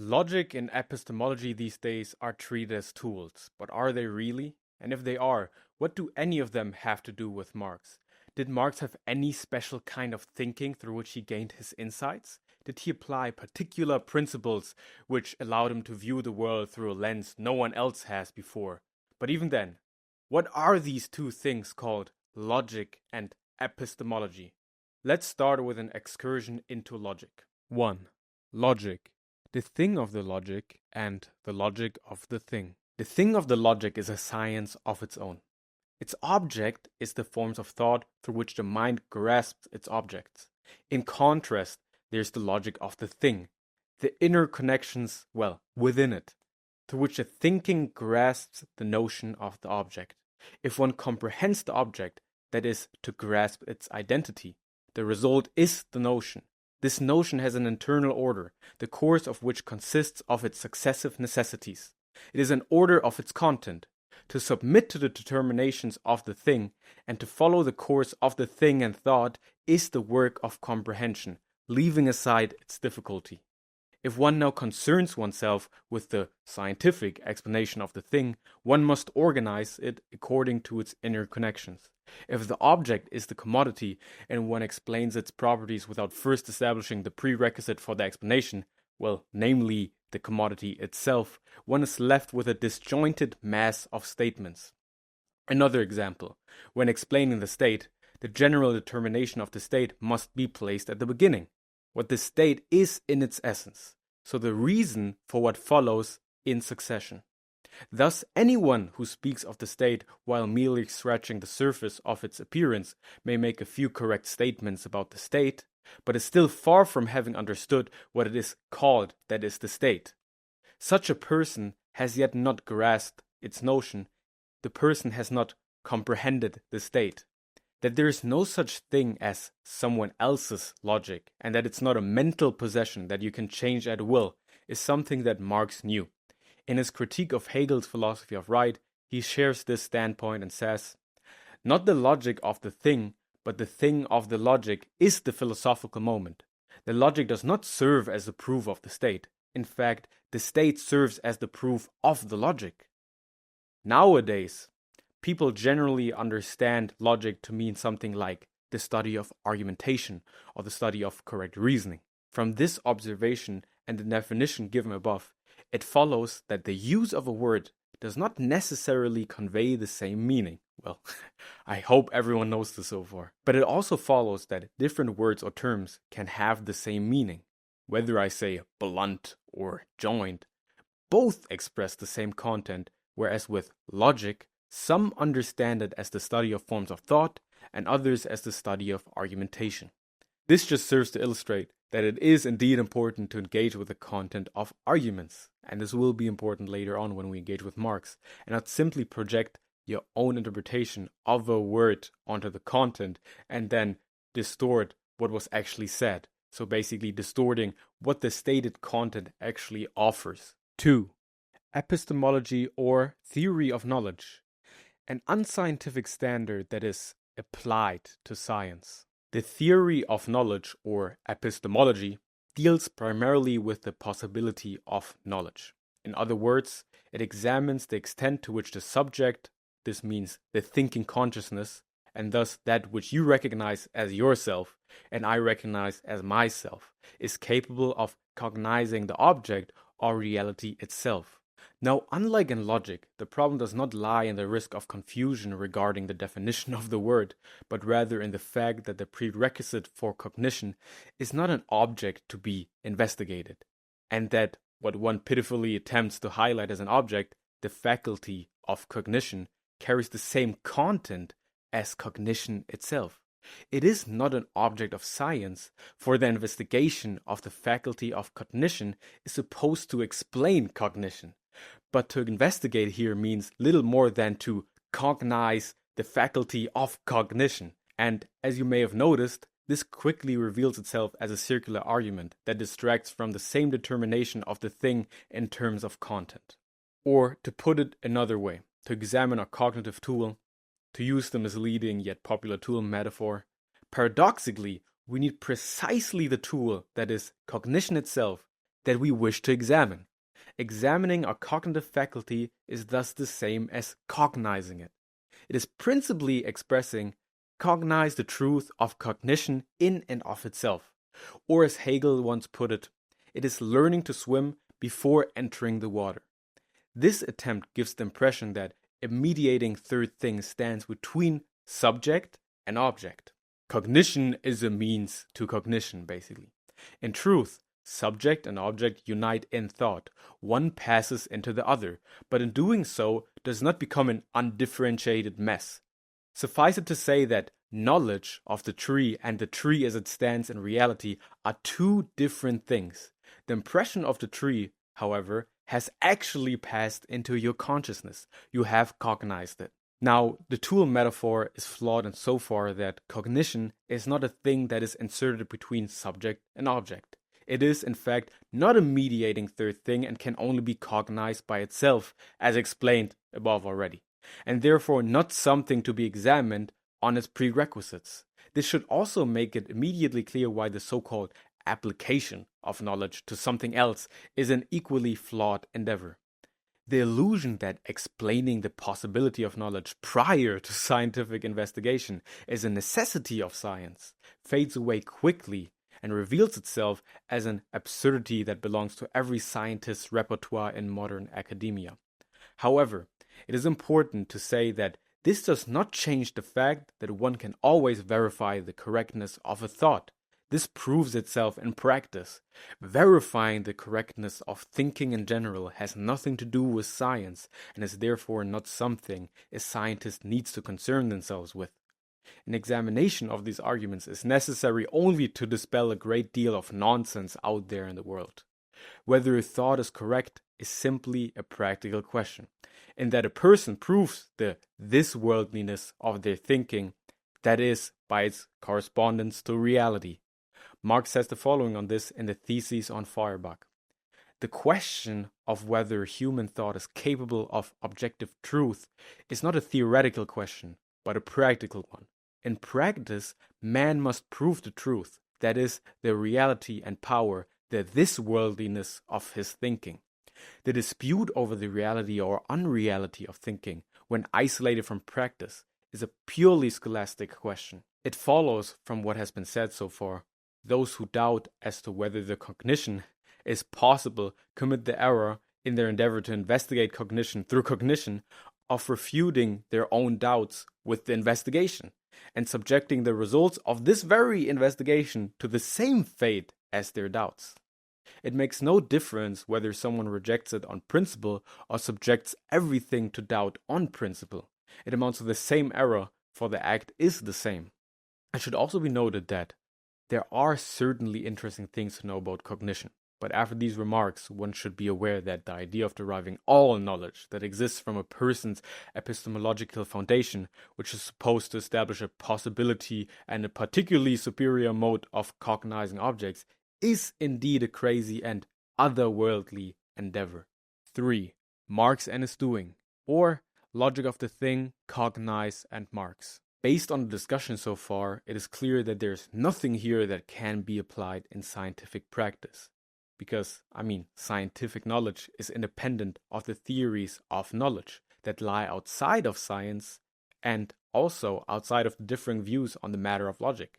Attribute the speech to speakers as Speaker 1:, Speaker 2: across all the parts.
Speaker 1: Logic and epistemology these days are treated as tools, but are they really? And if they are, what do any of them have to do with Marx? Did Marx have any special kind of thinking through which he gained his insights? Did he apply particular principles which allowed him to view the world through a lens no one else has before? But even then, what are these two things called logic and epistemology? Let's start with an excursion into logic. 1. Logic. The thing of the logic and the logic of the thing. The thing of the logic is a science of its own. Its object is the forms of thought through which the mind grasps its objects. In contrast, there's the logic of the thing, the inner connections, within it, through which the thinking grasps the notion of the object. If one comprehends the object, that is, to grasp its identity, the result is the notion. This notion has an internal order, the course of which consists of its successive necessities. It is an order of its content. To submit to the determinations of the thing and to follow the course of the thing and thought is the work of comprehension, leaving aside its difficulty. If one now concerns oneself with the scientific explanation of the thing, one must organize it according to its inner connections. If the object is the commodity and one explains its properties without first establishing the prerequisite for the explanation, namely the commodity itself, one is left with a disjointed mass of statements. Another example, when explaining the state, the general determination of the state must be placed at the beginning. What the state is in its essence, so the reason for what follows in succession. Thus, anyone who speaks of the state while merely scratching the surface of its appearance may make a few correct statements about the state, but is still far from having understood what it is called that is the state. Such a person has yet not grasped its notion. The person has not comprehended the state. That there is no such thing as someone else's logic, and that it's not a mental possession that you can change at will, is something that Marx knew. In his critique of Hegel's philosophy of right, he shares this standpoint and says, "Not the logic of the thing, but the thing of the logic is the philosophical moment. The logic does not serve as a proof of the state. In fact, the state serves as the proof of the logic." Nowadays, people generally understand logic to mean something like the study of argumentation or the study of correct reasoning. From this observation and the definition given above, it follows that the use of a word does not necessarily convey the same meaning. I hope everyone knows this so far. But it also follows that different words or terms can have the same meaning. Whether I say blunt or joint, both express the same content, whereas with logic, some understand it as the study of forms of thought and others as the study of argumentation. This just serves to illustrate that it is indeed important to engage with the content of arguments, and this will be important later on when we engage with Marx, and not simply project your own interpretation of a word onto the content and then distort what was actually said. So basically distorting what the stated content actually offers. 2. Epistemology or theory of knowledge. An unscientific standard that is applied to science. The theory of knowledge, or epistemology, deals primarily with the possibility of knowledge. In other words, it examines the extent to which the subject, this means the thinking consciousness, and thus that which you recognize as yourself and I recognize as myself, is capable of cognizing the object or reality itself. Now, unlike in logic, the problem does not lie in the risk of confusion regarding the definition of the word, but rather in the fact that the prerequisite for cognition is not an object to be investigated, and that what one pitifully attempts to highlight as an object, the faculty of cognition, carries the same content as cognition itself. It is not an object of science, for the investigation of the faculty of cognition is supposed to explain cognition. But to investigate here means little more than to cognize the faculty of cognition. And as you may have noticed, this quickly reveals itself as a circular argument that distracts from the same determination of the thing in terms of content. Or, to put it another way, to examine a cognitive tool, to use the misleading yet popular tool metaphor, paradoxically, we need precisely the tool, that is, cognition itself, that we wish to examine. Examining a cognitive faculty is thus the same as cognizing it. It is principally expressing cognize the truth of cognition in and of itself. Or as Hegel once put it is learning to swim before entering the water. This attempt gives the impression that a mediating third thing stands between subject and object. Cognition is a means to cognition, basically. In truth, subject and object unite in thought. One passes into the other, but in doing so does not become an undifferentiated mess. Suffice it to say that knowledge of the tree and the tree as it stands in reality are two different things. The impression of the tree, however, has actually passed into your consciousness. You have cognized it. Now, the tool metaphor is flawed insofar that cognition is not a thing that is inserted between subject and object. It is, in fact, not a mediating third thing and can only be cognized by itself, as explained above already, and therefore not something to be examined on its prerequisites. This should also make it immediately clear why the so-called application of knowledge to something else is an equally flawed endeavor. The illusion that explaining the possibility of knowledge prior to scientific investigation is a necessity of science fades away quickly and reveals itself as an absurdity that belongs to every scientist's repertoire in modern academia. However, it is important to say that this does not change the fact that one can always verify the correctness of a thought. This proves itself in practice. Verifying the correctness of thinking in general has nothing to do with science and is therefore not something a scientist needs to concern themselves with. An examination of these arguments is necessary only to dispel a great deal of nonsense out there in the world. Whether a thought is correct is simply a practical question, in that a person proves the this-worldliness of their thinking, that is, by its correspondence to reality. Marx says the following on this in the Theses on Feuerbach. The question of whether human thought is capable of objective truth is not a theoretical question, but a practical one. In practice, man must prove the truth, that is, the reality and power, the this-worldliness of his thinking. The dispute over the reality or unreality of thinking, when isolated from practice, is a purely scholastic question. It follows from what has been said so far. Those who doubt as to whether the cognition is possible commit the error in their endeavor to investigate cognition through cognition of refuting their own doubts with the investigation and subjecting the results of this very investigation to the same fate as their doubts. It makes no difference whether someone rejects it on principle or subjects everything to doubt on principle. It amounts to the same error, for the act is the same. It should also be noted that there are certainly interesting things to know about cognition, but after these remarks, one should be aware that the idea of deriving all knowledge that exists from a person's epistemological foundation, which is supposed to establish a possibility and a particularly superior mode of cognizing objects, is indeed a crazy and otherworldly endeavor. 3. Marx and his doing, or Logic of the Thing, Cognize, and Marx. Based on the discussion so far, it is clear that there's nothing here that can be applied in scientific practice. Because, scientific knowledge is independent of the theories of knowledge that lie outside of science and also outside of the differing views on the matter of logic.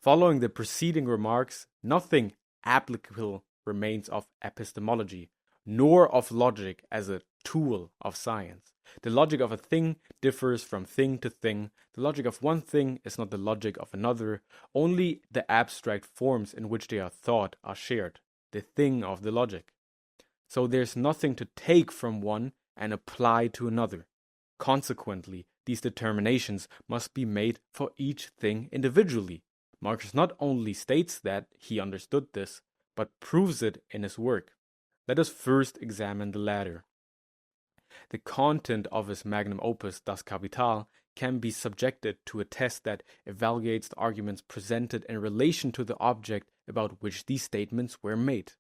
Speaker 1: Following the preceding remarks, nothing applicable remains of epistemology, nor of logic as a tool of science. The logic of a thing differs from thing to thing. The logic of one thing is not the logic of another. Only the abstract forms in which they are thought are shared, the thing of the logic. So there's nothing to take from one and apply to another. Consequently, these determinations must be made for each thing individually. Marx not only states that he understood this, but proves it in his work. Let us first examine the latter. The content of his magnum opus, Das Kapital, can be subjected to a test that evaluates the arguments presented in relation to the object about which these statements were made,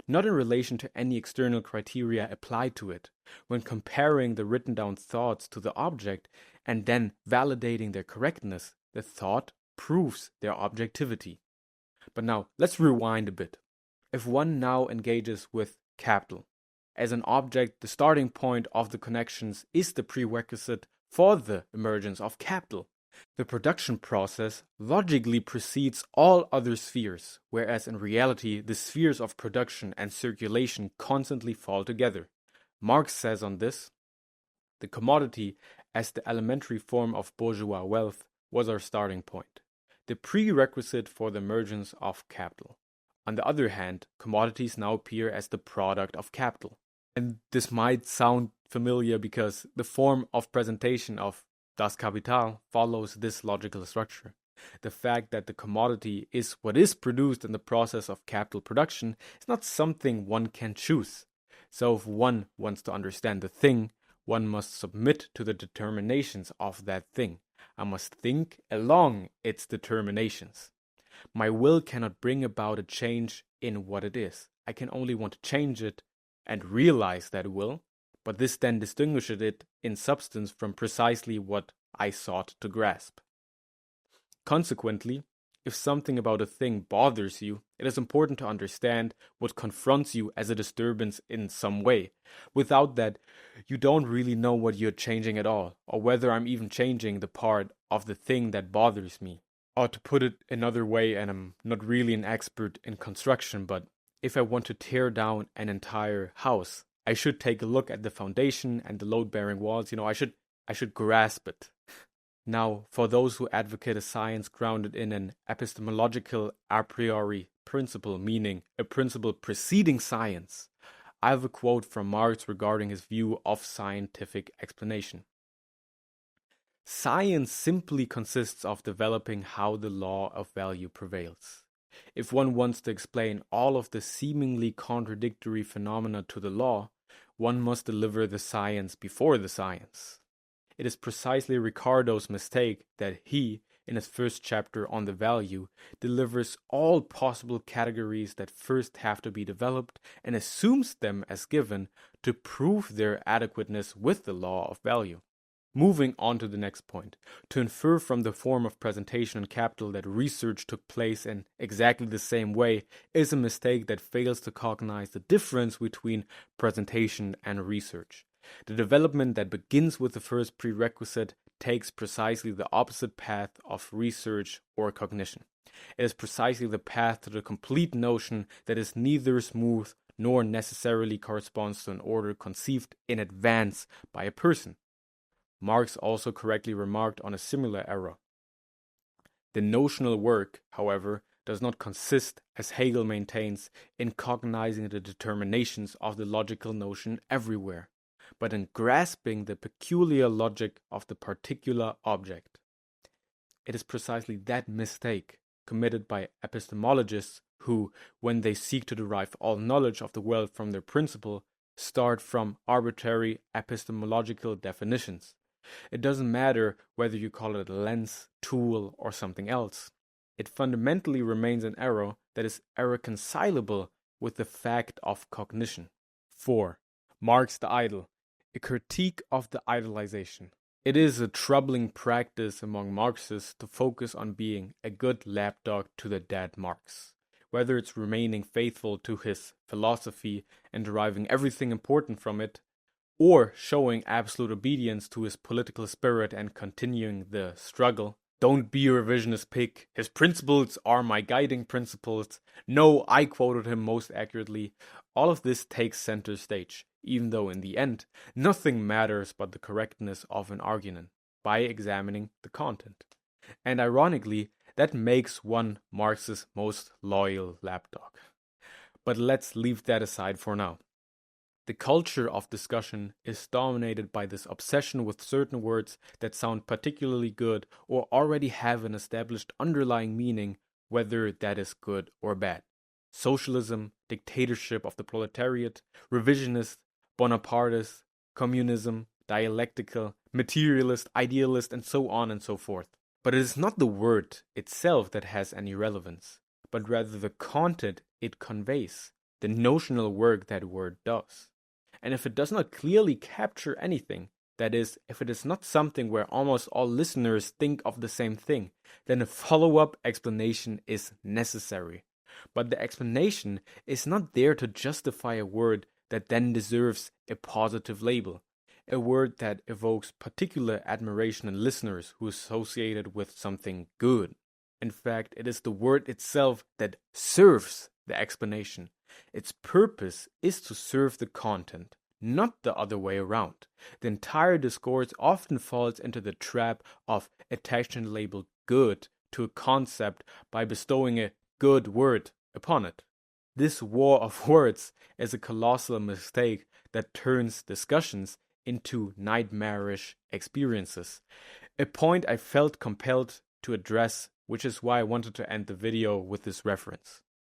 Speaker 1: not in relation to any external criteria applied to it. When comparing the written down thoughts to the object and then validating their correctness, the thought proves their objectivity. But now, let's rewind a bit. If one now engages with capital as an object, the starting point of the connections is the prerequisite for the emergence of capital. The production process logically precedes all other spheres, whereas in reality the spheres of production and circulation constantly fall together. Marx says on this, "The commodity, as the elementary form of bourgeois wealth, was our starting point, the prerequisite for the emergence of capital. On the other hand, commodities now appear as the product of capital." And this might sound familiar because the form of presentation of Das Kapital follows this logical structure. The fact that the commodity is what is produced in the process of capital production is not something one can choose. So if one wants to understand the thing, one must submit to the determinations of that thing. I must think along its determinations. My will cannot bring about a change in what it is. I can only want to change it and realize that will, but this then distinguishes it in substance from precisely what I sought to grasp. Consequently, if something about a thing bothers you, it is important to understand what confronts you as a disturbance in some way. Without that, you don't really know what you're changing at all, or whether I'm even changing the part of the thing that bothers me. Or to put it another way, and I'm not really an expert in construction, but if I want to tear down an entire house, I should take a look at the foundation and the load-bearing walls. I should grasp it. Now, for those who advocate a science grounded in an epistemological a priori principle, meaning a principle preceding science, I have a quote from Marx regarding his view of scientific explanation. "Science simply consists of developing how the law of value prevails. If one wants to explain all of the seemingly contradictory phenomena to the law, one must deliver the science before the science. It is precisely Ricardo's mistake that he, in his first chapter on the value, delivers all possible categories that first have to be developed and assumes them as given to prove their adequateness with the law of value. Moving on to the next point, to infer from the form of presentation on capital that research took place in exactly the same way is a mistake that fails to cognize the difference between presentation and research. The development that begins with the first prerequisite takes precisely the opposite path of research or cognition. It is precisely the path to the complete notion that is neither smooth nor necessarily corresponds to an order conceived in advance by a person. Marx also correctly remarked on a similar error. The notional work, however, does not consist, as Hegel maintains, in cognizing the determinations of the logical notion everywhere, but in grasping the peculiar logic of the particular object. It is precisely that mistake committed by epistemologists who, when they seek to derive all knowledge of the world from their principle, start from arbitrary epistemological definitions. It doesn't matter whether you call it a lens, tool, or something else. It fundamentally remains an error that is irreconcilable with the fact of cognition. 4. Marx the Idol, a critique of the idolization. It is a troubling practice among Marxists to focus on being a good lapdog to the dead Marx, whether it's remaining faithful to his philosophy and deriving everything important from it, or showing absolute obedience to his political spirit and continuing the struggle. Don't be a revisionist pig. His principles are my guiding principles. No, I quoted him most accurately. All of this takes center stage, even though in the end, nothing matters but the correctness of an argument by examining the content. And ironically, that makes one Marx's most loyal lapdog. But let's leave that aside for now. The culture of discussion is dominated by this obsession with certain words that sound particularly good or already have an established underlying meaning, whether that is good or bad. Socialism, dictatorship of the proletariat, revisionist, Bonapartist, communism, dialectical, materialist, idealist, and so on and so forth. But it is not the word itself that has any relevance, but rather the content it conveys, the notional work that word does. And if it does not clearly capture anything, that is, if it is not something where almost all listeners think of the same thing, then a follow-up explanation is necessary. But the explanation is not there to justify a word that then deserves a positive label, a word that evokes particular admiration in listeners who associate it with something good. In fact, it is the word itself that serves the explanation. Its purpose is to serve the content, not the other way around. The entire discourse often falls into the trap of attaching the label good to a concept by bestowing a good word upon it. This war of words is a colossal mistake that turns discussions into nightmarish experiences. A point I felt compelled to address, which is why I wanted to end the video with this reference.